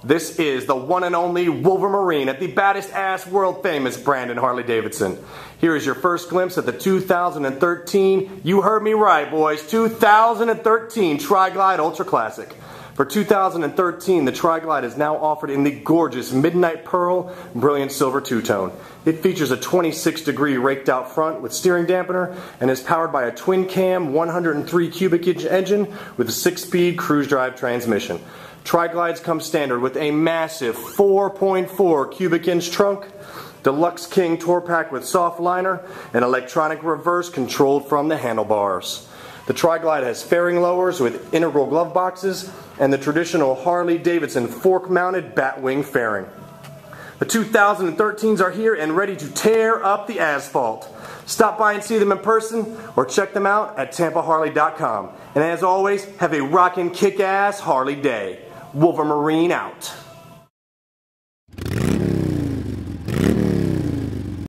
This is the one and only Wolverine at the baddest ass world famous Brandon Harley-Davidson. Here is your first glimpse at the 2013, you heard me right boys, 2013 Tri-Glide Ultra Classic. For 2013, the Tri-Glide is now offered in the gorgeous Midnight Pearl Brilliant Silver two-tone. It features a 26-degree raked out front with steering dampener and is powered by a twin-cam 103 cubic inch engine with a 6-speed cruise drive transmission. Tri-Glides come standard with a massive 4.4 cubic inch trunk, Deluxe King Tour Pack with soft liner, and electronic reverse controlled from the handlebars. The Tri-Glide has fairing lowers with integral glove boxes and the traditional Harley-Davidson fork-mounted batwing fairing. The 2013s are here and ready to tear up the asphalt. Stop by and see them in person or check them out at TampaHarley.com. And as always, have a rockin' kick-ass Harley day. Wolverine out.